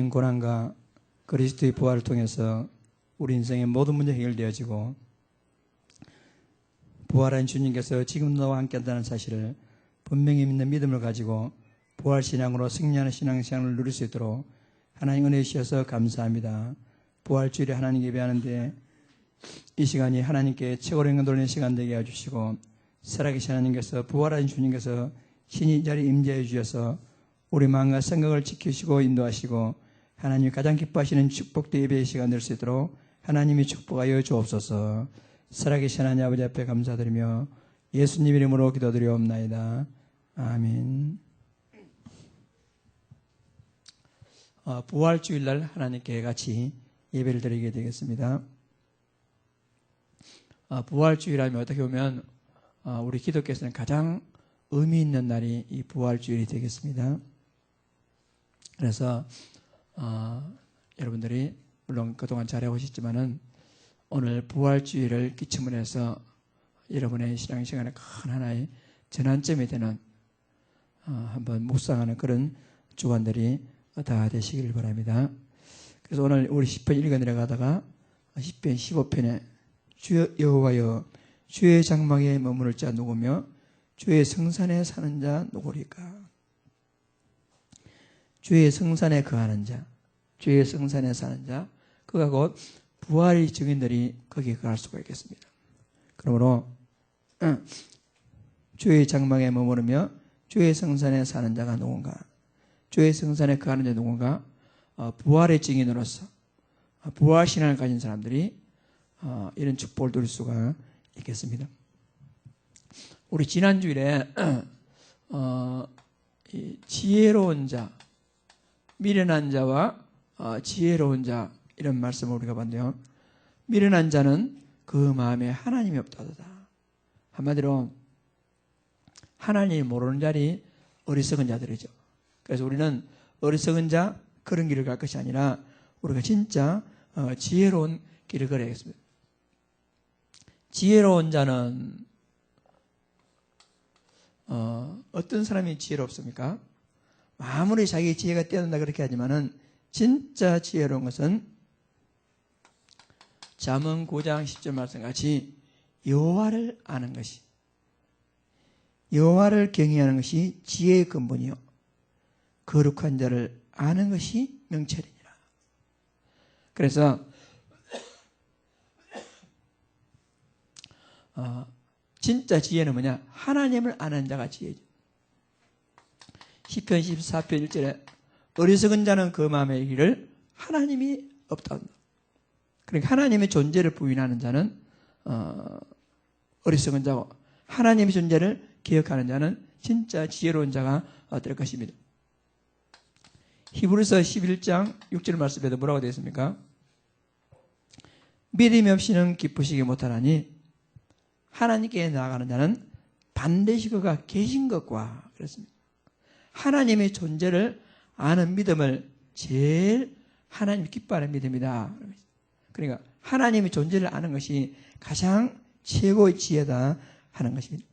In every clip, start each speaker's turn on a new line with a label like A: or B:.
A: 고난과 그리스도의 부활을 통해서 우리 인생의 모든 문제 해결되어지고 부활한 주님께서 지금도 나와 함께한다는 사실을 분명히 믿는 믿음을 가지고 부활신앙으로 승리하는 신앙생활을 누릴 수 있도록 하나님 은혜 주셔서 감사합니다. 부활주일에 하나님 예배하는데 이 시간이 하나님께 최고로 영광 돌리는 시간 되게 해주시고 살아계신 하나님께서 부활하신 주님께서 신이 이 자리에 임재해 주셔서 우리 마음과 생각을 지키시고 인도하시고 하나님이 가장 기뻐하시는 축복된 예배의 시간 될 수 있도록 하나님이 축복하여 주옵소서. 살아계신 하나님 아버지 앞에 감사드리며 예수님 이름으로 기도드리옵나이다. 아멘. 부활주일날 하나님께 같이 예배를 드리게 되겠습니다. 부활주일하면 어떻게 보면 우리 기독교에서는 가장 의미 있는 날이 이 부활주일이 되겠습니다. 그래서 여러분들이 물론 그동안 잘해오셨지만은 오늘 부활주일을 기점으로 해서 여러분의 신앙시간에 큰 하나의 전환점이 되는 한번 묵상하는 그런 주간들이 다 되시길 바랍니다. 그래서 오늘 우리 10편 읽어 내려가다가 10편 15편에 주여 여호와여 주의 장막에 머무를 자 누구며 주의 성산에 사는 자 누구리까. 주의 성산에 거하는 자, 주의 성산에 사는 자, 그가 곧 부활의 증인들이 거기에 거할 수가 있겠습니다. 그러므로 주의 장막에 머무르며 주의 성산에 사는 자가 누군가, 주의 성산에 거하는 자 누군가, 부활의 증인으로서 부활신앙을 가진 사람들이 이런 축복을 누릴 수가 있겠습니다. 우리 지난주일에 지혜로운 자, 미련한 자와 지혜로운 자 이런 말씀을 우리가 봤는데요. 미련한 자는 그 마음에 하나님이 없다도다. 한마디로 하나님이 모르는 자리 어리석은 자들이죠. 그래서 우리는 어리석은 자 그런 길을 갈 것이 아니라 우리가 진짜 지혜로운 길을 걸어야겠습니다. 지혜로운 자는 어떤 사람이 지혜롭습니까? 아무리 자기 지혜가 뛰어난다 그렇게 하지만은 진짜 지혜로운 것은 잠언 9장 10절 말씀같이 여호와를 아는 것이, 여호와를 경외하는 것이 지혜의 근본이요 거룩한 자를 아는 것이 명철이니라. 그래서 진짜 지혜는 뭐냐? 하나님을 아는 자가 지혜죠. 시편 14편 1절에 어리석은 자는 그 마음에 이르기를 하나님이 없다. 그러니까 하나님의 존재를 부인하는 자는 어리석은 자고, 하나님의 존재를 기억하는 자는 진짜 지혜로운 자가 될 것입니다. 히브리서 11장 6절 말씀에도 뭐라고 되어 있습니까? 믿음이 없이는 기쁘시기 못하나니 하나님께 나아가는 자는 반드시 그가 계신 것과 그랬습니다. 하나님의 존재를 아는 믿음을 제일 하나님이 기뻐하는 믿음이다. 그러니까 하나님의 존재를 아는 것이 가장 최고의 지혜다 하는 것입니다.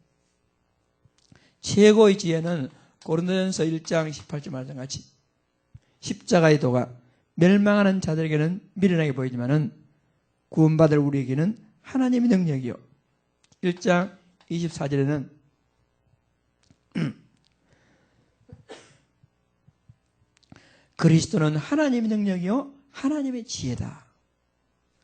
A: 최고의 지혜는 고린도전서 1장 18절 말씀같이 십자가의 도가 멸망하는 자들에게는 미련하게 보이지만은 구원받을 우리에게는 하나님의 능력이요. 1장 24절에는 그리스도는 하나님의 능력이요 하나님의 지혜다.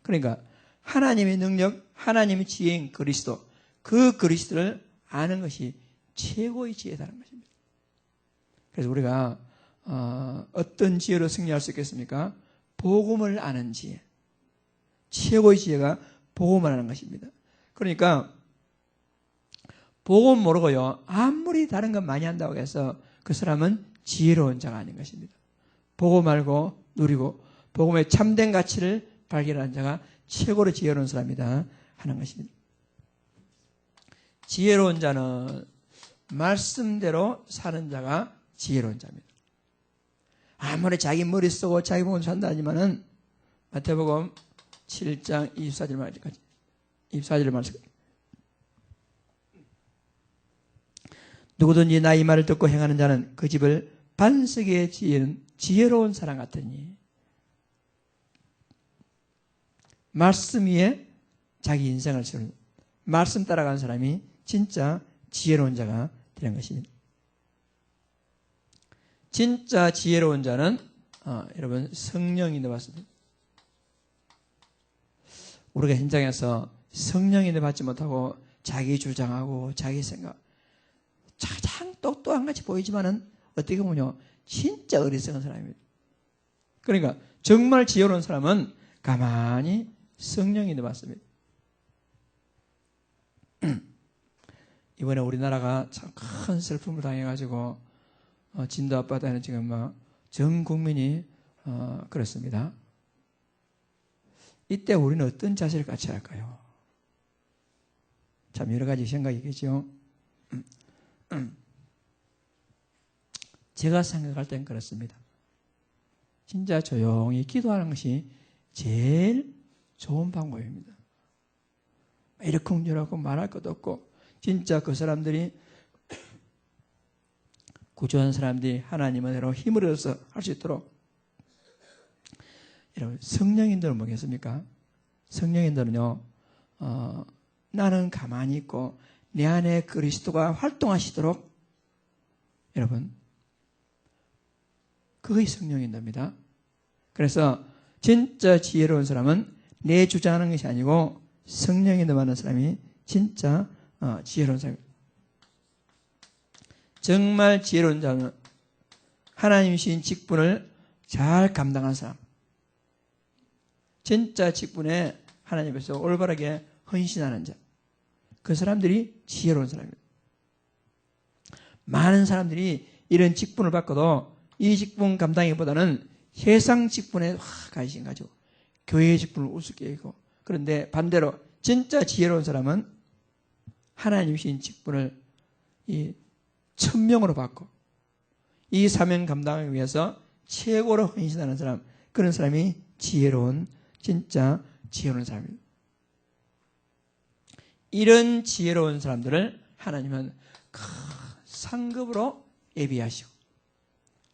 A: 그러니까 하나님의 능력, 하나님의 지혜인 그리스도, 그 그리스도를 아는 것이 최고의 지혜다는 것입니다. 그래서 우리가 어떤 지혜로 승리할 수 있겠습니까? 복음을 아는 지혜. 최고의 지혜가 복음을 아는 것입니다. 그러니까 복음 모르고요 아무리 다른 것 많이 한다고 해서 그 사람은 지혜로운 자가 아닌 것입니다. 복음 알고 누리고 복음의 참된 가치를 발견하는 자가 최고로 지혜로운 사람이다 하는 것입니다. 지혜로운 자는 말씀대로 사는 자가 지혜로운 자입니다. 아무리 자기 머리 쓰고 자기 몸을 산다 하지만은 마태복음 7장 24절 말까지 24절 말씀. 누구든지 나의 말을 듣고 행하는 자는 그 집을 반석의 지혜는 지혜로운 사람 같으니 말씀 위에 자기 인생을 세우는 말씀 따라가는 사람이 진짜 지혜로운 자가 되는 것입니다. 진짜 지혜로운 자는 여러분 성령이 되었습니다. 우리가 현장에서 성령이 받지 못하고 자기 주장하고 자기 생각 가장 똑똑한 같이 보이지만은 어떻게 보면요 진짜 어리석은 사람입니다. 그러니까 정말 지혜로운 사람은 가만히 성령이 되었습니다. 이번에 우리나라가 참 큰 슬픔을 당해가지고 진도 앞바다는 지금 전 국민이 그렇습니다. 이때 우리는 어떤 자세를 갖춰야 할까요? 참 여러 가지 생각이겠죠. 제가 생각할 땐 그렇습니다. 진짜 조용히 기도하는 것이 제일 좋은 방법입니다. 이러쿵저러쿵 말할 것도 없고 진짜 그 사람들이 구조한 사람들이 하나님 은혜로 힘을 얻어서 할 수 있도록 여러분 성령인들은 뭐겠습니까? 성령인들은요 나는 가만히 있고 내 안에 그리스도가 활동하시도록 여러분 그것이 성령인들입니다. 그래서 진짜 지혜로운 사람은 내 주장하는 것이 아니고 성령인들 많은 사람이 진짜 지혜로운 사람입니다. 정말 지혜로운 자는 하나님이 주신 직분을 잘 감당한 사람, 진짜 직분에 하나님 앞에서 올바르게 헌신하는 자, 그 사람들이 지혜로운 사람입니다. 많은 사람들이 이런 직분을 받고도 이 직분 감당하기보다는 세상 직분에 관심 가지고 교회의 직분을 우습게 여기고 그런데 반대로 진짜 지혜로운 사람은 하나님이 주신 직분을 이 천명으로 받고 이 사명 감당하기 위해서 최고로 헌신하는 사람, 그런 사람이 지혜로운 진짜 지혜로운 사람입니다. 이런 지혜로운 사람들을 하나님은 큰 상급으로 예비하시고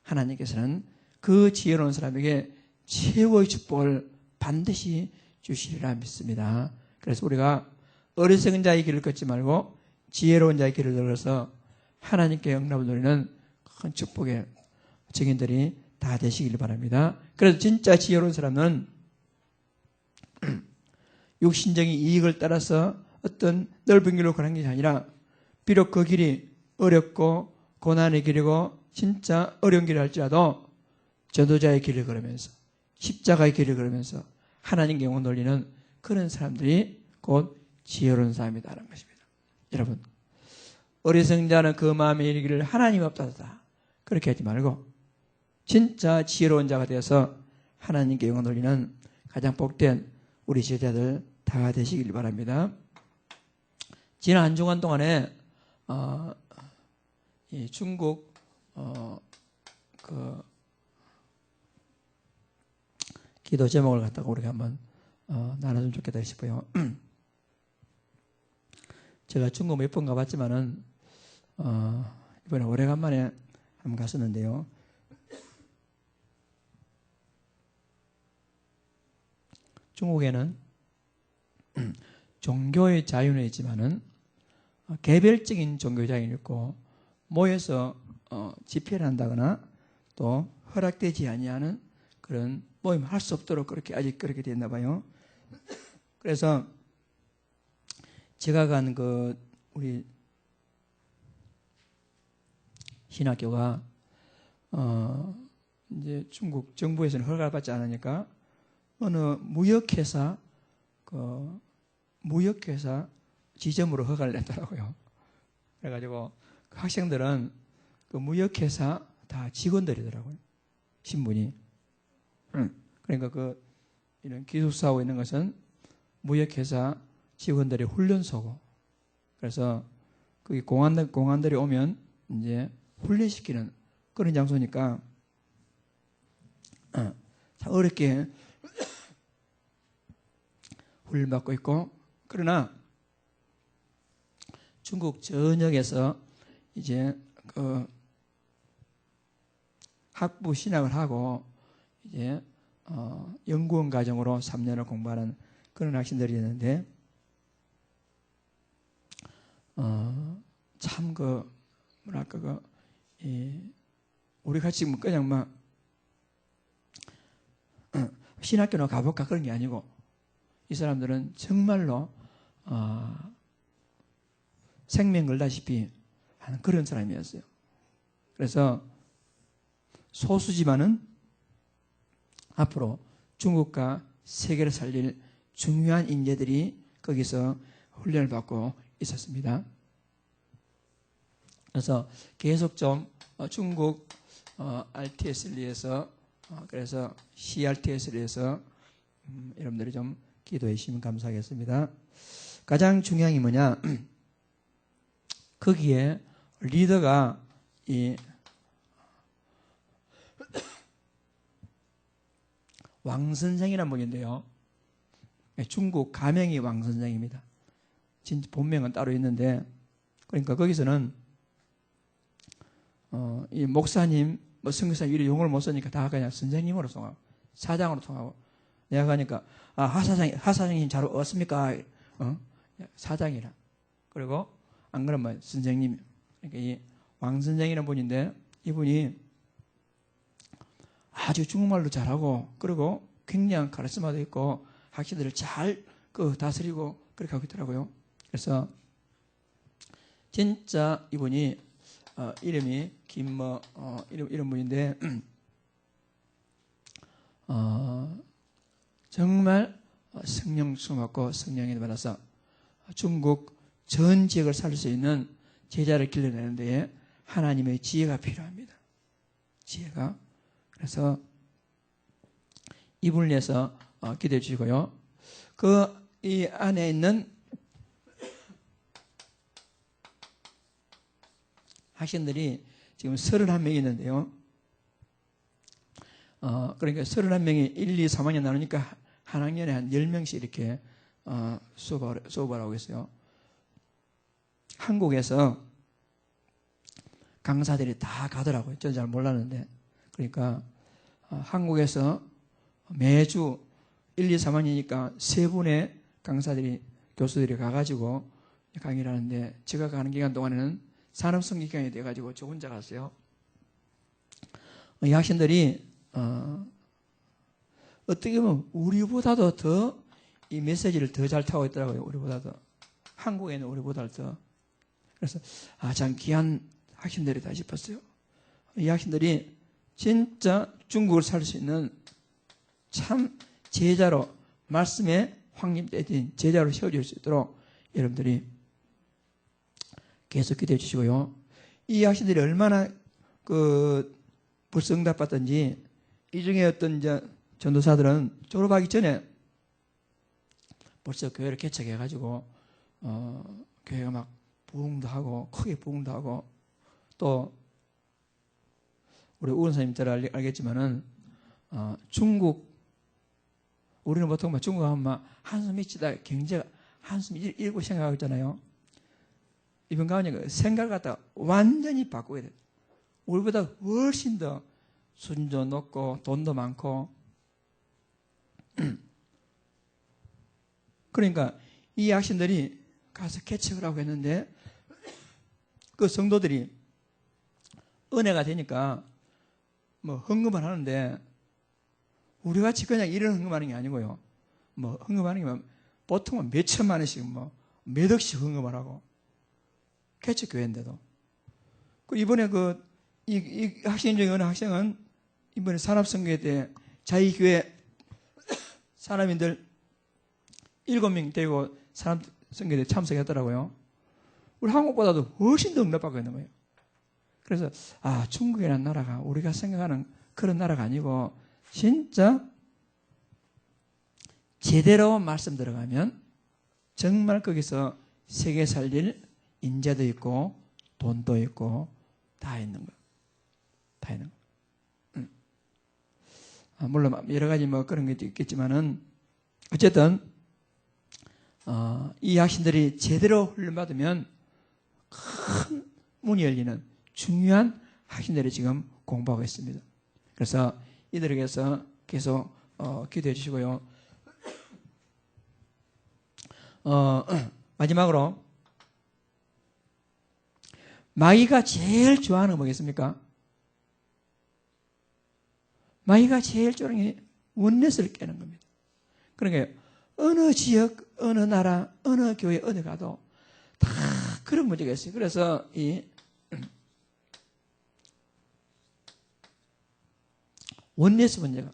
A: 하나님께서는 그 지혜로운 사람에게 최고의 축복을 반드시 주시리라 믿습니다. 그래서 우리가 어리석은 자의 길을 걷지 말고 지혜로운 자의 길을 걸어서 하나님께 영납을 누리는 큰 축복의 증인들이 다 되시길 바랍니다. 그래서 진짜 지혜로운 사람은 육신적인 이익을 따라서 어떤 넓은 길로 가는 것이 아니라 비록 그 길이 어렵고 고난의 길이고 진짜 어려운 길을 할지라도 전도자의 길을 걸으면서 십자가의 길을 걸으면서 하나님께 영혼 돌리는 그런 사람들이 곧 지혜로운 사람이다라는 것입니다. 여러분 어리석은 자는 그 마음에 이르기를 하나님 없다다 그렇게 하지 말고 진짜 지혜로운 자가 되어서 하나님께 영혼 돌리는 가장 복된 우리 제자들 다 되시길 바랍니다. 지난 한 주간 동안에 이 중국 그 기도 제목을 갖다가 우리가 한번 나눠주면 좋겠다 싶어요. 제가 중국 몇 번 가봤지만은 이번에 오래간만에 한번 갔었는데요. 중국에는 종교의 자유는 있지만은 개별적인 종교 자유는 있고 모여서 집회를 한다거나 또 허락되지 아니하는 그런 모임을 할 수 없도록 그렇게 아직 그렇게 됐나 봐요. 그래서 제가 간 그 우리 신학교가 이제 중국 정부에서는 허가를 받지 않으니까 어느 무역회사 지점으로 허가를 냈더라고요. 그래가지고 그 학생들은 그 무역회사 다 직원들이더라고요. 신분이. 그러니까 그 이런 기숙사하고 있는 것은 무역회사 직원들의 훈련소고, 그래서 그 공안들이 오면 이제 훈련시키는 그런 장소니까 참 어렵게 훈련받고 있고, 그러나 중국 전역에서 이제 그 학부 신학을 하고 이제 연구원 과정으로 3년을 공부하는 그런 학생들이 있는데 참 뭐랄까 우리 같이 뭐 그냥 막 신학교나 가볼까 그런 게 아니고 이 사람들은 정말로 생명 걸다시피 하는 그런 사람이었어요. 그래서 소수지만은 앞으로 중국과 세계를 살릴 중요한 인재들이 거기서 훈련을 받고 있었습니다. 그래서 계속 좀 중국 RTS를 위해서 그래서 CRTS를 위해서 여러분들이 좀 기도해 주시면 감사하겠습니다. 가장 중요한 게 뭐냐? 거기에 리더가 이 왕선생이라는 분인데요. 중국 가명이 왕선생입니다. 진짜 본명은 따로 있는데 그러니까 거기서는 이 목사님, 뭐 선교사님 이런 용어를 못 쓰니까 다 그냥 선생님으로 통하고 사장으로 통하고 내가 가니까 하사장님 잘 왔습니까? 사장이라. 그리고 안 그러면 선생님. 그러니까 이 왕선생이라는 분인데 이분이 아주 중국말도 잘하고 그리고 굉장한 카리스마도 있고 학생들을 잘 다스리고 그렇게 하고 있더라고요. 그래서 진짜 이분이 이름이 이런 분인데 정말 성령 수받고 성령에 받아서 중국 전 지역을 살릴 수 있는 제자를 길러내는 데에 하나님의 지혜가 필요합니다. 지혜가. 그래서 이분을 위해서 기도해 주시고요. 이 안에 있는 학생들이 지금 31명이 있는데요. 그러니까 31명이 1, 2, 3학년 나누니까 한 학년에 한 10명씩 이렇게 수업을 하고 있어요. 한국에서 강사들이 다 가더라고요. 저는 잘 몰랐는데. 그러니까 한국에서 매주 1, 2, 3학년이니까 3분의 강사들이 교수들이 가가지고 강의를 하는데 제가 가는 기간 동안에는 산업성 기간이 돼가지고 저 혼자 갔어요. 이 학생들이 어떻게 보면 우리보다도 더 이 메시지를 더 잘 타고 있더라고요. 우리보다도. 한국에는 우리보다 더. 그래서 참 귀한 학생들이다 싶었어요. 이 학생들이 진짜 중국을 살 수 있는 참 제자로 말씀에 확립된 제자로 세워질 수 있도록 여러분들이 계속 기도해 주시고요. 이 학생들이 얼마나 불성답 받던지 이 중에 어떤 전도사들은 졸업하기 전에 벌써 교회를 개척해가지고 교회가 막 부흥도 하고 크게 부흥도 하고 또 우리 우은사님들 알겠지만은 중국 우리는 보통 막 중국 하면 막 한숨 미치다 경제가 한숨 일고 생각하고 있잖아요. 이번 가운데 생각을 갖다 완전히 바꾸게 돼. 우리보다 훨씬 더 수준도 높고 돈도 많고 그러니까 이 학생들이 가서 개척을 하고 했는데 그 성도들이 은혜가 되니까 뭐 헌금을 하는데 우리 같이 그냥 이런 헌금하는 게 아니고요. 뭐 헌금하는 게 보통은 몇 천만 원씩 뭐 몇 억씩 헌금을 하고 개척 교회인데도. 그 이번에 이 학생 중에 어느 학생은 이번에 산업선교회 때 자기 교회 사람인들 7명 데리고 산업선교회에 참석했더라고요. 우리 한국보다도 훨씬 더 응답받고 있는 거예요. 그래서 중국이라는 나라가 우리가 생각하는 그런 나라가 아니고 진짜 제대로 말씀 들어가면 정말 거기서 세계 살릴 인재도 있고 돈도 있고 다 있는 거예요. 다 있는 거예요. 물론 여러 가지 뭐 그런 것도 있겠지만은 어쨌든 이 학생들이 제대로 훈련받으면 큰 문이 열리는 중요한 학생들이 지금 공부하고 있습니다. 그래서 이들에게서 계속 기도해 주시고요. 마지막으로 마귀가 제일 좋아하는 거 뭐겠습니까? 마귀가 제일 좋아하는 게 원넷을 깨는 겁니다. 그러니까 어느 지역, 어느 나라, 어느 교회 어디 가도 다 그런 문제가 있어요. 그래서 이 원넷 문제가,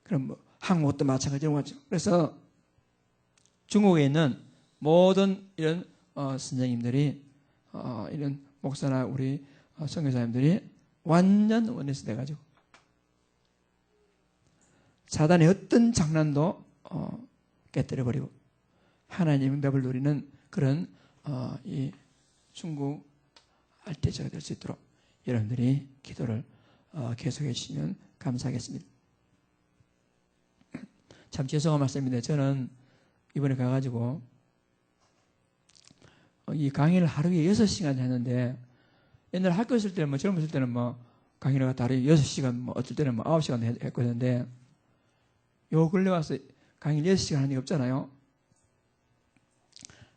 A: 그럼 뭐 한국도 마찬가지로 같죠. 그래서 중국에 있는 모든 이런 선생님들이 이런 목사나 우리 선교사님들이 완전 원넷이 돼가지고 사단의 어떤 장난도 깨뜨려버리고 하나님의 맵을 누리는 그런 이 중국 알대자가 될 수 있도록 여러분들이 기도를 계속해 주시면 감사하겠습니다. 참 죄송한 말씀인데 저는 이번에 가가지고 이 강의를 하루에 6시간 했는데, 옛날 학교 있을 때는 젊었을 때는 강의를 갖다 하루에 6시간, 어떨 때는 9시간 했거든요. 요 근래 와서 강의를 6시간 하는 게 없잖아요.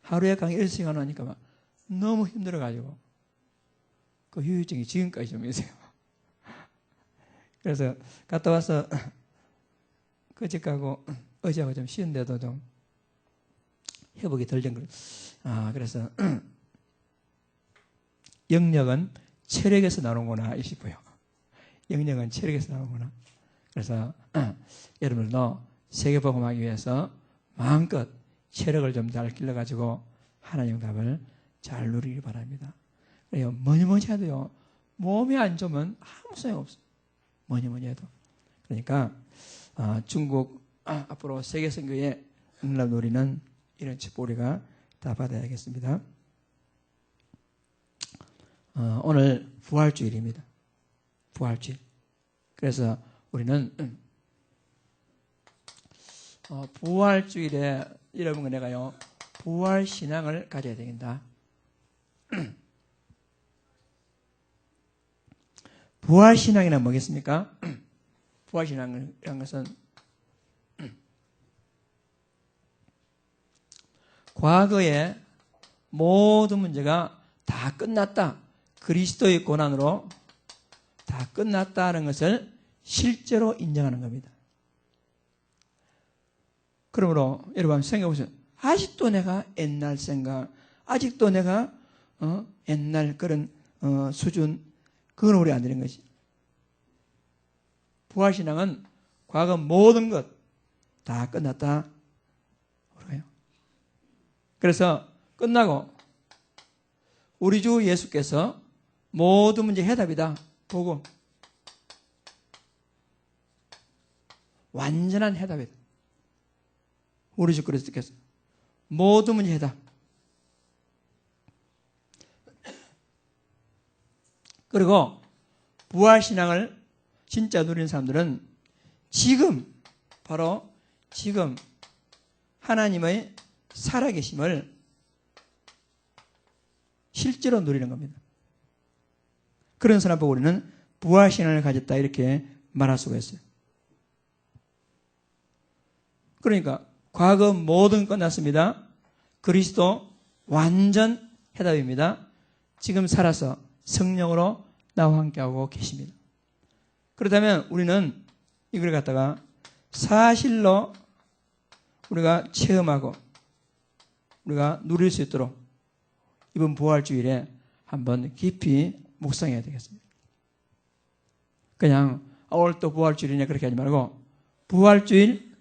A: 하루에 강의 6시간 하니까 너무 힘들어가지고 그 후유증이 지금까지 좀 있어요. 그래서 갔다 와서 그집 가고 어제하고 좀 쉬는데도 좀 회복이 덜 된 거예요. 그래서 영역은 체력에서 나오는구나 싶어요. 영역은 체력에서 나오는구나. 그래서 여러분들도 세계복음하기 위해서 마음껏 체력을 좀 잘 길러가지고 하나님 응답을 잘 누리기 바랍니다. 그래요. 뭐니 해도요, 몸이 안 좋으면 아무 소용없어요. 뭐니 해도. 그러니까 중국 앞으로 세계 선교의 응답 누리는 이런 축복 우리가 다 받아야겠습니다. 오늘 부활주일입니다. 부활주일. 그래서 우리는 부활주일에 여러분과 내가요, 부활신앙을 가져야 된다. 부활신앙이란 뭐겠습니까? 부활신앙이라는 것은 과거의 모든 문제가 다 끝났다, 그리스도의 고난으로 다 끝났다는 것을 실제로 인정하는 겁니다. 그러므로 여러분 생각해 보세요. 아직도 내가 옛날 생각, 아직도 내가 옛날 그런 수준, 그건 우리 안 되는 것이. 부활신앙은 과거 모든 것 다 끝났다. 그래요. 그래서 끝나고 우리 주 예수께서 모든 문제 해답이다 보고 완전한 해답이다. 우리 주 그리스도께서 모든 문제 해답. 그리고 부활신앙을 진짜 누리는 사람들은 지금, 바로 지금 하나님의 살아계심을 실제로 누리는 겁니다. 그런 사람 보고 우리는 부활신앙을 가졌다 이렇게 말할 수가 있어요. 그러니까 과거 모든 끝났습니다. 그리스도 완전 해답입니다. 지금 살아서 성령으로 나와 함께하고 계십니다. 그렇다면 우리는 이걸 갖다가 사실로 우리가 체험하고 우리가 누릴 수 있도록 이번 부활주일에 한번 깊이 묵상해야 되겠습니다. 그냥 오늘 또 부활주일이냐 그렇게 하지 말고, 부활주일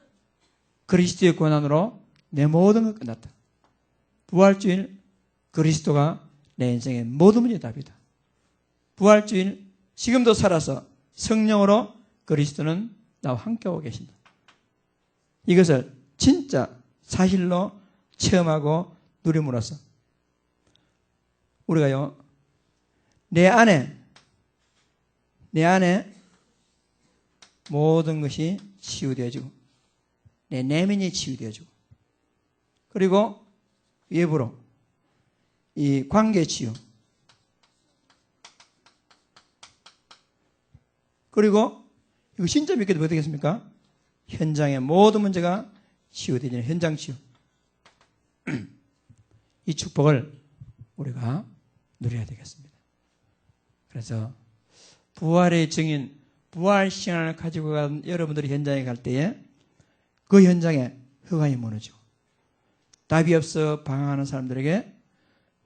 A: 그리스도의 고난으로 내 모든 것 끝났다. 부활주일 그리스도가 내 인생의 모든 문제의 답이다. 부활주일 지금도 살아서 성령으로 그리스도는 나와 함께하고 계신다. 이것을 진짜 사실로 체험하고 누림으로써 우리가요, 내 안에 모든 것이 치유되어지고 내 내면이 치유되어지고, 그리고 외부로 이 관계 치유, 그리고 이거 진짜 믿게 되면 어떻게 되겠습니까? 현장의 모든 문제가 치유되는 현장 치유. 이 축복을 우리가 누려야 되겠습니다. 그래서 부활의 증인, 부활 신앙을 가지고 간 여러분들이 현장에 갈 때에 그 현장에 흑암이 무너지고 답이 없어 방황하는 사람들에게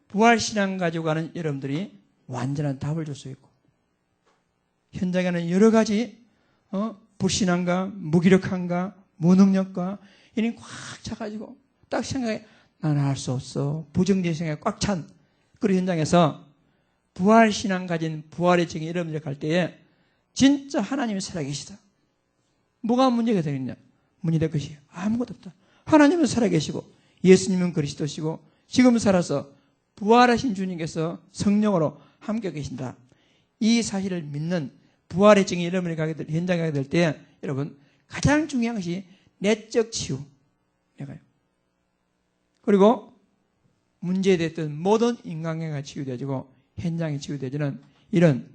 A: 부활 신앙 가지고 가는 여러분들이 완전한 답을 줄 수 있고, 현장에는 여러 가지 불신앙과 무기력함과 무능력과 이런 꽉 차가지고 딱 생각해 나는 할 수 없어 부정적인 생각이 꽉 찬 그런 현장에서 부활 신앙 가진 부활의 증인 여러분들 갈 때에 진짜 하나님이 살아계시다. 뭐가 문제가 되겠냐? 문제될 것이 아무것도 없다. 하나님은 살아계시고 예수님은 그리스도시고 지금 살아서 부활하신 주님께서 성령으로 함께 계신다. 이 사실을 믿는 부활의 증인 여러분이 현장에 가게 될 때 여러분 가장 중요한 것이 내적 치유. 그리고 문제됐던 모든 인간관계가 치유되어지고 현장이 치유되어지는 이런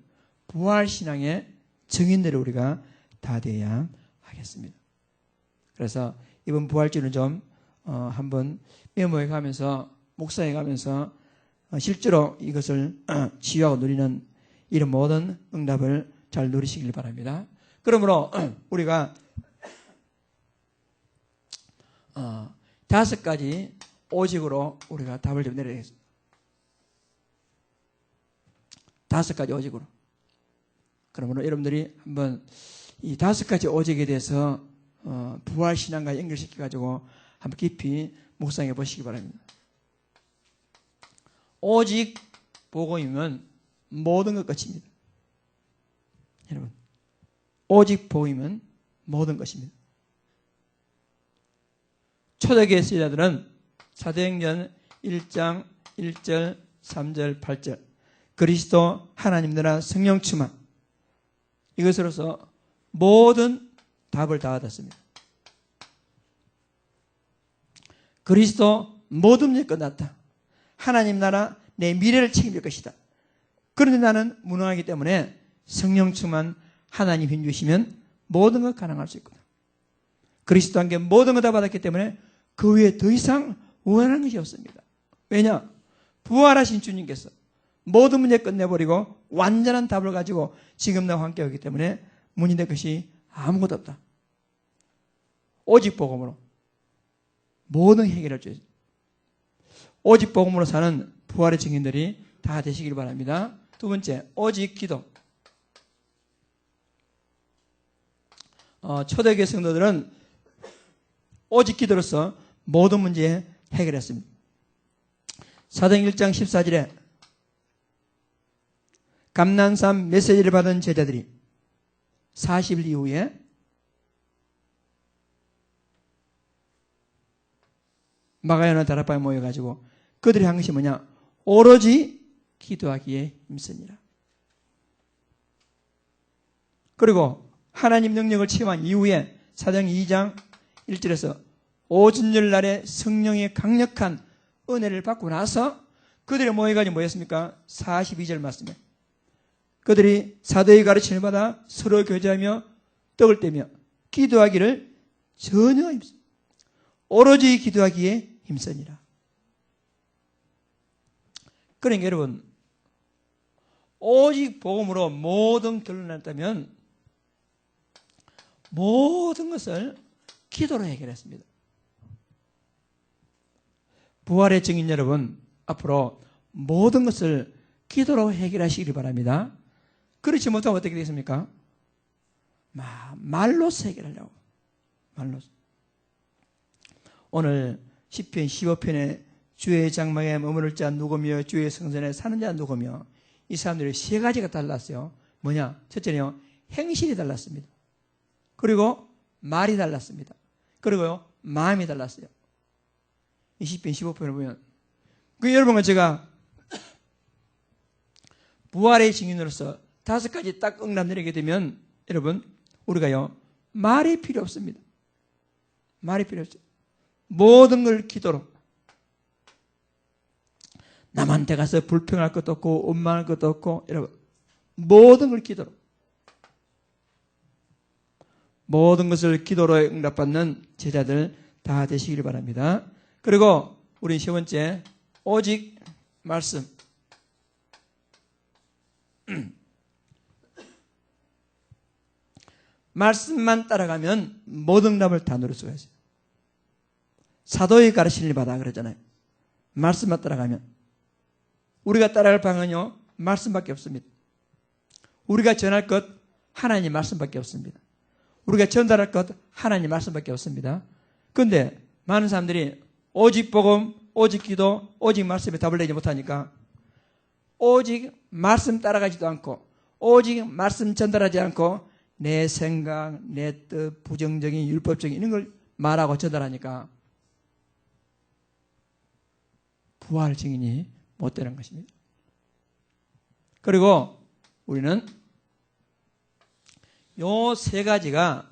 A: 부활신앙의 증인들을 우리가 다 되어야 하겠습니다. 그래서 이번 부활주는 좀 한번 메모해 가면서 묵상해 가면서 실제로 이것을 치유하고 누리는 이런 모든 응답을 잘 누리시길 바랍니다. 그러므로 우리가 5가지 오직으로 우리가 답을 좀 내려야겠습니다. 5가지 오직으로. 그러므로 여러분들이 한번 이 5가지 오직에 대해서 부활신앙과 연결시켜가지고 한번 깊이 묵상해 보시기 바랍니다. 오직 복음이면 모든 것 끝입니다. 여러분, 오직 복음이면 모든 것입니다. 초대교회 제자들은 사도행전 1장 1절 3절 8절 그리스도 하나님 나라 성령 충만 이것으로서 모든 답을 다 얻었습니다. 그리스도 모든 일이 끝났다. 하나님 나라 내 미래를 책임질 것이다. 그런데 나는 무능하기 때문에 성령 충만 하나님 힘 주시면 모든 것 가능할 수 있구나. 그리스도 함께 모든 것 다 받았기 때문에 그 외에 더 이상 원하는 것이 없습니다. 왜냐? 부활하신 주님께서 모든 문제 끝내버리고 완전한 답을 가지고 지금 나와 함께 하기 때문에 문제될 것이 아무것도 없다. 오직 복음으로 모든 해결할 줄 오직 복음으로 사는 부활의 증인들이 다 되시길 바랍니다. 두 번째, 오직 기도. 초대교회 성도들은 오직 기도로서 모든 문제 해결했습니다. 사도행 1장 14절에 감난산 메시지를 받은 제자들이 40일 이후에 마가야나 다락방에 모여가지고 그들이 한 것이 뭐냐? 오로지 기도하기에 힘쓰니라. 그리고 하나님 능력을 체험한 이후에 사도행 2장 1절에서 오순절 날에 성령의 강력한 은혜를 받고 나서 그들이 모여가지고 뭐였습니까? 42절 말씀에 그들이 사도의 가르침을 받아 서로 교제하며 떡을 떼며 기도하기를 전혀 힘쓰 오로지 기도하기에 힘쓰니라. 그러니까 여러분 오직 복음으로 모든 결론을 냈다면 모든 것을 기도로 해결했습니다. 부활의 증인 여러분 앞으로 모든 것을 기도로 해결하시기 바랍니다. 그렇지 못하면 어떻게 되겠습니까? 말로서 해결하려고. 말로서. 오늘 시편 15편에 주의 장막에 머무를 자 누구며 주의 성전에 사는 자 누구며 이 사람들이 3가지가 달랐어요. 뭐냐? 첫째는요. 행실이 달랐습니다. 그리고 말이 달랐습니다. 그리고요. 마음이 달랐어요. 이 시편 15편을 보면 여러분과 제가 부활의 증인으로서 5가지 딱 응답 내리게 되면 여러분 우리가요. 말이 필요 없습니다. 말이 필요 없어요. 모든 걸 기도로 남한테 가서 불평할 것도 없고 원망할 것도 없고 여러분 모든 걸 기도로 모든 것을 기도로 응답받는 제자들 다 되시길 바랍니다. 그리고 우리 세 번째, 오직 말씀. 말씀만 따라가면 모든 응답을 다 누릴 수가 있어요. 사도의 가르침을 받아 그러잖아요. 말씀만 따라가면. 우리가 따라갈 방은요, 말씀밖에 없습니다. 우리가 전할 것 하나님 말씀밖에 없습니다. 우리가 전달할 것 하나님 말씀밖에 없습니다. 그런데 많은 사람들이 오직 복음, 오직 기도, 오직 말씀에 답을 내지 못하니까 오직 말씀 따라가지도 않고 오직 말씀 전달하지 않고 내 생각, 내 뜻, 부정적인, 율법적인 이런 걸 말하고 전달하니까 부활 증인이 못 되는 것입니다. 그리고 우리는 요 세 가지가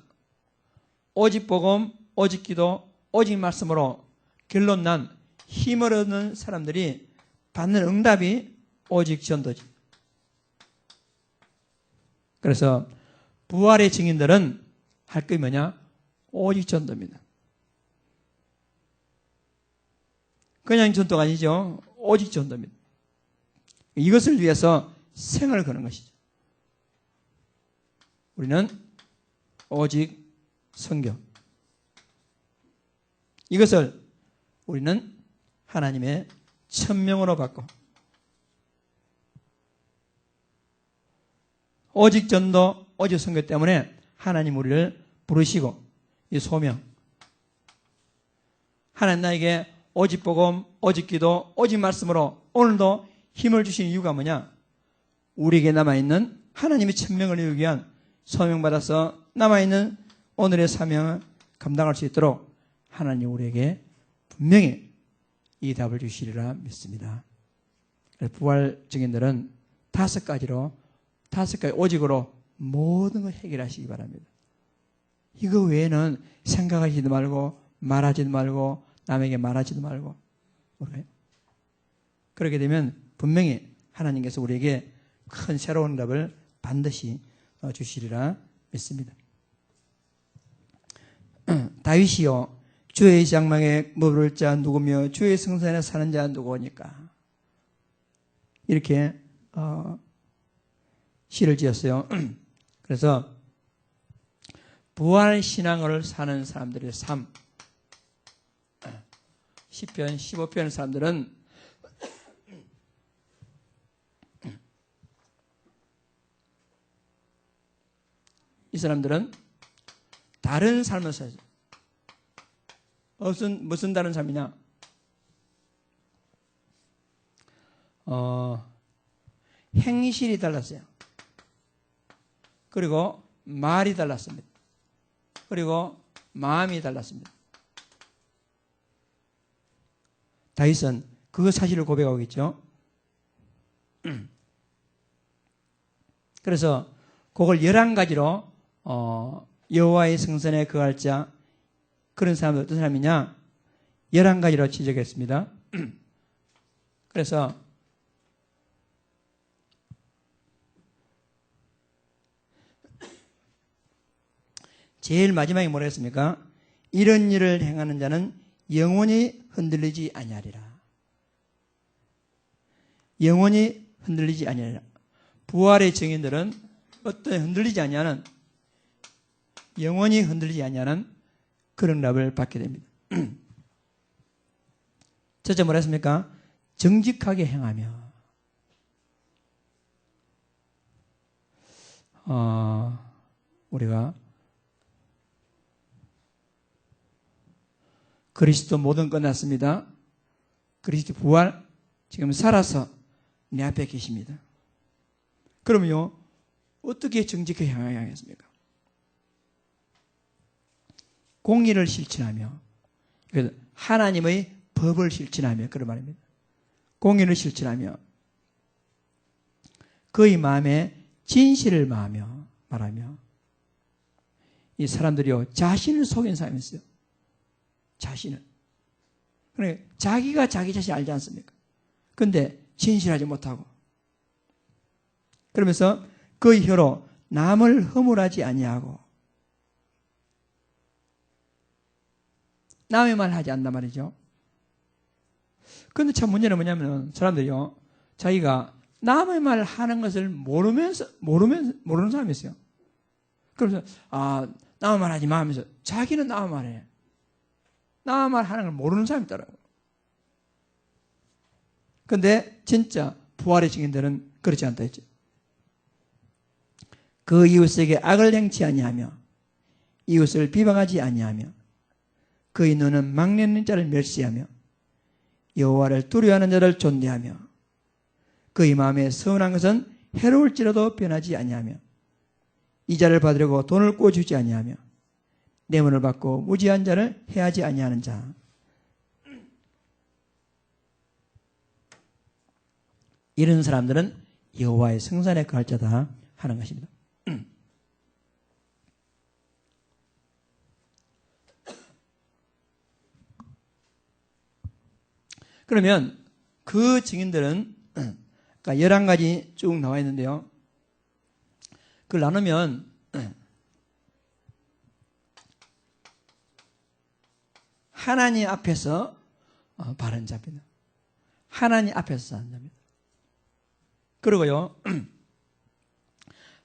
A: 오직 복음, 오직 기도, 오직 말씀으로 결론 난 힘을 얻는 사람들이 받는 응답이 오직 전도지. 그래서 부활의 증인들은 할 게 뭐냐? 오직 전도입니다. 그냥 전도가 아니죠. 오직 전도입니다. 이것을 위해서 생을 거는 것이죠. 우리는 오직 성경. 이것을 우리는 하나님의 천명으로 받고 오직 전도, 오직 성경 때문에 하나님 우리를 부르시고 이 소명. 하나님 나에게 오직 복음, 오직 기도, 오직 말씀으로 오늘도 힘을 주신 이유가 뭐냐? 우리에게 남아있는 하나님의 천명을 이루기 위한 소명받아서 남아있는 오늘의 사명을 감당할 수 있도록 하나님 우리에게 분명히 이 답을 주시리라 믿습니다. 부활 증인들은 다섯 가지 오직으로 모든 걸 해결하시기 바랍니다. 이거 외에는 생각하지도 말고 말하지도 말고 남에게 말하지도 말고 그렇게 되면 분명히 하나님께서 우리에게 큰 새로운 답을 반드시 주시리라 믿습니다. 다윗이요 주의 장막에 머무를 자 누구며 주의 성산에 사는 자 누구니까 이렇게 시를 지었어요. 그래서 부활 신앙을 사는 사람들의 삶, 시편 15편 사람들은 이 사람들은 다른 삶을 살죠. 무슨 다른 삶이냐? 행실이 달랐어요. 그리고 말이 달랐습니다. 그리고 마음이 달랐습니다. 다윗은 그 사실을 고백하고 있죠. 그래서 그걸 11가지로 여호와의 성전에 거할 자 그런 사람은 어떤 사람이냐? 11가지로 지적했습니다. 그래서 제일 마지막에 뭐라 했습니까? 이런 일을 행하는 자는 영원히 흔들리지 아니하리라. 영원히 흔들리지 아니하리라. 부활의 증인들은 어떤 흔들리지 아니하는 영원히 흔들리지 아니하는 그런 답을 받게 됩니다. 첫째 뭐라 했습니까? 정직하게 행하며 우리가 그리스도 모든 끝났습니다. 그리스도 부활 지금 살아서 내 앞에 계십니다. 그러면요 어떻게 정직하게 행하겠습니까? 공의를 실천하며 하나님의 법을 실천하며 그런 말입니다. 공의를 실천하며 그의 마음에 진실을 말하며 이 사람들이요 자신을 속인 사람이 있어요. 자신을. 그러니까 자기가 자기 자신 알지 않습니까? 그런데 진실하지 못하고 그러면서 그의 혀로 남을 허물하지 아니하고 남의 말 하지 않단 말이죠. 그런데 참 문제는 뭐냐면 사람들이요, 자기가 남의 말 하는 것을 모르는 사람이 있어요. 그래서 남의 말 하지 마 하면서 자기는 남의 말해. 남의 말 하는 걸 모르는 사람이 있더라고요. 그런데 진짜 부활의 증인들은 그렇지 않다 했죠. 그 이웃에게 악을 행치 아니하며 이웃을 비방하지 아니하며 그의 눈은 막내는 자를 멸시하며 여호와를 두려워하는 자를 존대하며 그의 마음에 서운한 것은 해로울지라도 변하지 아니하며 이자를 받으려고 돈을 꿔주지 아니하며 뇌물을 받고 무지한 자를 해하지 아니하는 자. 이런 사람들은 여호와의 성산에 거할 자다 하는 것입니다. 그러면 그 증인들은 11가지 쭉 나와 있는데요. 그걸 나누면 하나님 앞에서 바른 자입니다. 하나님 앞에서 사는 자입니다. 그리고요,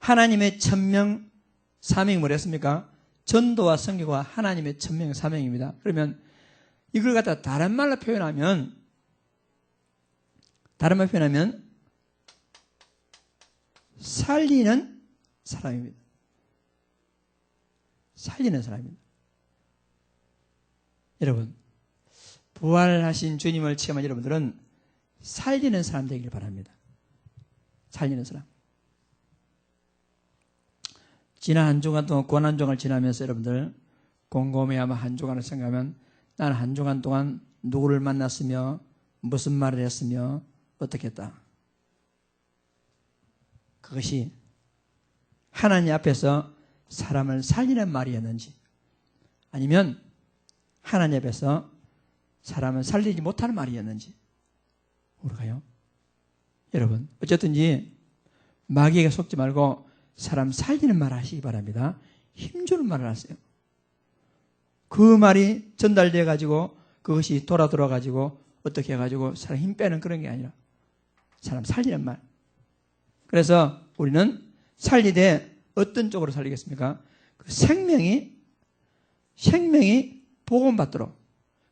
A: 하나님의 천명 사명이 뭐랬습니까? 전도와 선교가 하나님의 천명 사명입니다. 그러면 이걸 갖다 다른 말로 표현하면 살리는 사람입니다. 살리는 사람입니다. 여러분, 부활하신 주님을 체험한 여러분들은 살리는 사람 되기를 바랍니다. 살리는 사람. 지난 한 주간 동안 고난주간을 지나면서 여러분들 곰곰이 아마 한 주간을 생각하면 나는 한 주간 동안 누구를 만났으며 무슨 말을 했으며 어떻게 했다. 그것이 하나님 앞에서 사람을 살리는 말이었는지 아니면 하나님 앞에서 사람을 살리지 못하는 말이었는지 모르가요. 여러분, 어쨌든지 마귀에게 속지 말고 사람 살리는 말 하시기 바랍니다. 힘주는 말을 하세요. 그 말이 전달돼 가지고 그것이 돌아 가지고 어떻게 해가지고 사람 힘 빼는 그런 게 아니라 사람 살리는 말. 그래서 우리는 살리되 어떤 쪽으로 살리겠습니까? 그 생명이 복음받도록.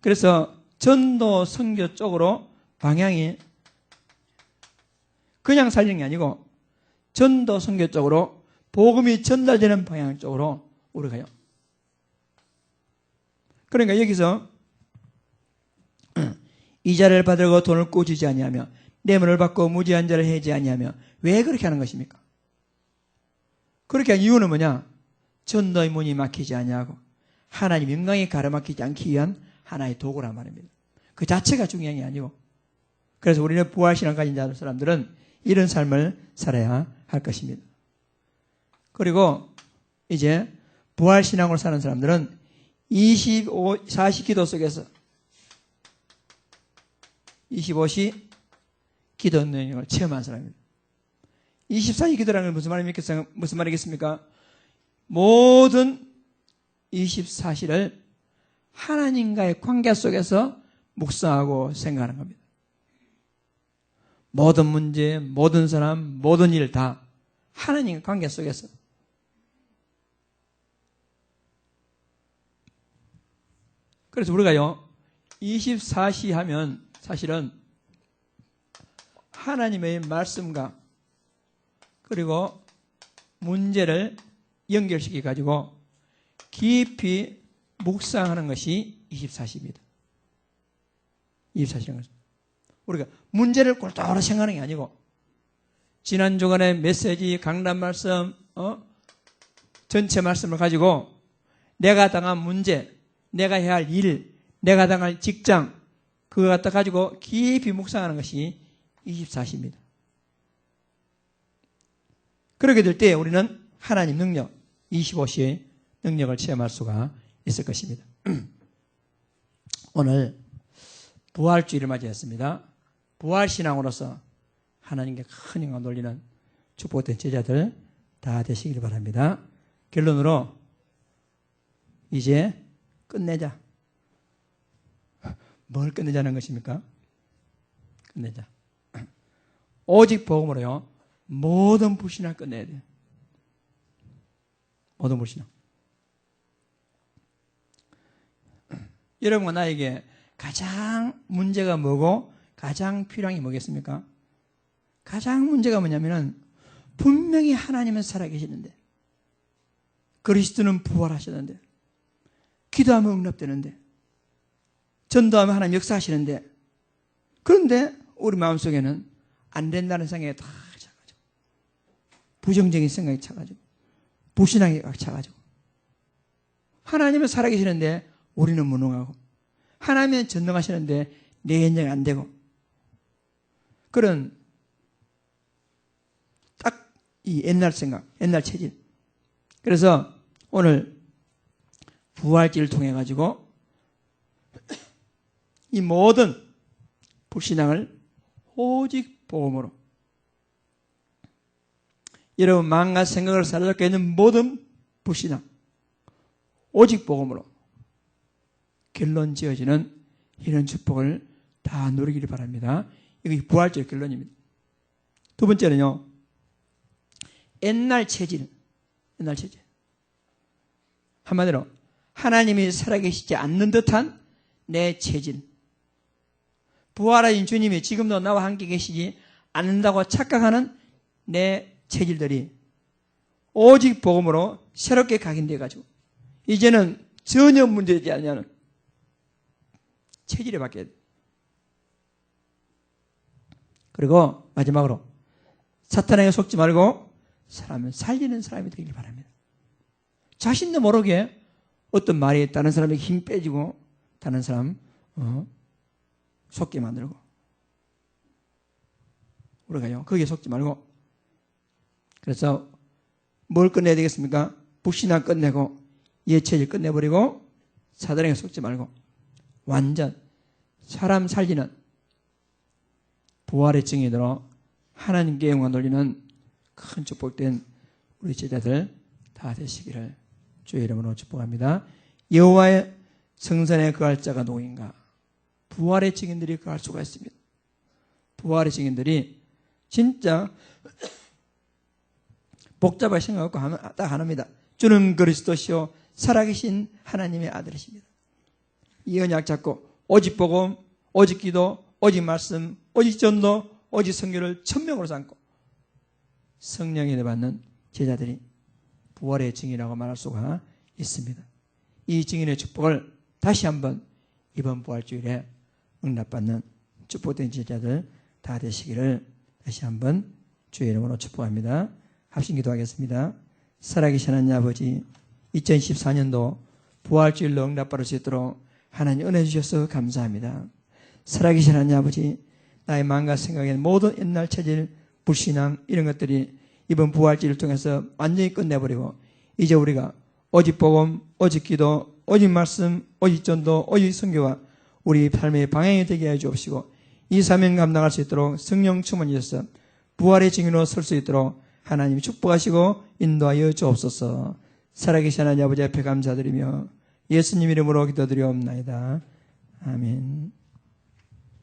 A: 그래서 전도 선교 쪽으로 방향이 그냥 살리는 게 아니고 전도 선교 쪽으로 복음이 전달되는 방향 쪽으로 우리가요. 그러니까 여기서 이자를 받으려고 돈을 꾸짖지 아니하며 뇌물을 받고 무지한 자를 해지 아니하며 왜 그렇게 하는 것입니까? 그렇게 한 이유는 뭐냐? 전도의 문이 막히지 아니하고 하나님 영광이 가로막히지 않기 위한 하나의 도구란 말입니다. 그 자체가 중요한 게 아니고. 그래서 우리는 부활신앙 가진 사람들은 이런 삶을 살아야 할 것입니다. 그리고 이제 부활신앙으로 사는 사람들은 40 기도 속에서 25시 기도 능력을 체험한 사람입니다. 24시 기도라는 건 무슨 말이겠습니까? 모든 24시를 하나님과의 관계 속에서 묵상하고 생각하는 겁니다. 모든 문제, 모든 사람, 모든 일 다 하나님과 관계 속에서. 그래서 우리가요, 24시 하면 사실은 하나님의 말씀과 그리고 문제를 연결시켜 가지고 깊이 묵상하는 것이 24시입니다. 24시라는 것은 우리가 문제를 꼴똘히 생각하는 게 아니고 지난 주간의 메시지, 강단 말씀, 전체 말씀을 가지고 내가 당한 문제, 내가 해야 할 일, 내가 당할 직장, 그거 갖다 가지고 깊이 묵상하는 것이 24시입니다. 그렇게 될 때 우리는 하나님 능력, 25시의 능력을 체험할 수가 있을 것입니다. 오늘 부활주의를 맞이했습니다. 부활신앙으로서 하나님께 큰 영광 돌리는 축복된 제자들 다 되시길 바랍니다. 결론으로 이제 끝내자. 뭘 끝내자는 것입니까? 끝내자. 오직 복음으로요, 모든 불신을 끝내야 돼요. 모든 불신을. 여러분과 나에게 가장 문제가 뭐고 가장 필요한 게 뭐겠습니까? 가장 문제가 뭐냐면은 분명히 하나님은 살아계시는데, 그리스도는 부활하셨는데, 기도하면 응답되는데, 전도하면 하나님 역사하시는데, 그런데 우리 마음속에는 안 된다는 생각이 다 차가지고, 부정적인 생각이 차가지고, 불신앙이 차가지고, 하나님은 살아계시는데 우리는 무능하고, 하나님은 전능하시는데 내 인정이 안 되고, 그런 딱 이 옛날 생각, 옛날 체질. 그래서 오늘 부활절을 통해 가지고 이 모든 불신앙을 오직 복음으로, 여러분 마음과 생각을 사로잡게 있는 모든 불신앙 오직 복음으로 결론 지어지는 이런 축복을 다 누리기를 바랍니다. 이게 부활절 결론입니다. 두 번째는요, 옛날 체질. 한마디로 하나님이 살아계시지 않는 듯한 내 체질. 부활하신 주님이 지금도 나와 함께 계시지 않는다고 착각하는 내 체질들이 오직 복음으로 새롭게 각인되어 가지고 이제는 전혀 문제되지 않냐는 체질이 바뀌어야 돼. 그리고 마지막으로 사탄에게 속지 말고 사람을 살리는 사람이 되길 바랍니다. 자신도 모르게 어떤 말이 다른 사람에게 힘 빼지고 다른 사람 속게 만들고, 우리가요 거기에 속지 말고, 그래서 뭘 끝내야 되겠습니까? 불신앙 끝내고 예체질 끝내버리고 사단에게 속지 말고 완전 사람 살리는 부활의 증인으로 하나님께 영광 돌리는 큰 축복된 우리 제자들 다 되시기를 주의 이름으로 축복합니다. 여호와의 성전에 거할 자가 누구인가? 부활의 증인들이 거할 수가 있습니다. 부활의 증인들이 진짜 복잡하게 생각하고 하면 딱 하나입니다. 주는 그리스도시요 살아계신 하나님의 아들이십니다. 이 언약 잡고 오직 복음, 오직 기도, 오직 말씀, 오직 전도, 오직 성교를 천명으로 삼고 성령에 받는 제자들이 부활의 증인이라고 말할 수가 있습니다. 이 증인의 축복을 다시 한번 이번 부활주일에 응답받는 축복된 제자들 다 되시기를 다시 한번 주의 이름으로 축복합니다. 합심 기도하겠습니다. 살아계신 하나님 아버지, 2014년도 부활주일로 응답받을 수 있도록 하나님 은혜 주셔서 감사합니다. 살아계신 하나님 아버지, 나의 마음과 생각에 모든 옛날 체질, 불신앙 이런 것들이 이번 부활주일을 통해서 완전히 끝내버리고 이제 우리가 오직 복음, 오직 기도, 오직 말씀, 오직 전도, 오직 선교와 우리 삶의 방향이 되게 해 주옵시고 이 사명 감당할 수 있도록 성령 충만하셔서 부활의 증인으로 설 수 있도록 하나님 축복하시고 인도하여 주옵소서. 살아계신 하나님 아버지 앞에 감사드리며 예수님 이름으로 기도드리옵나이다. 아멘.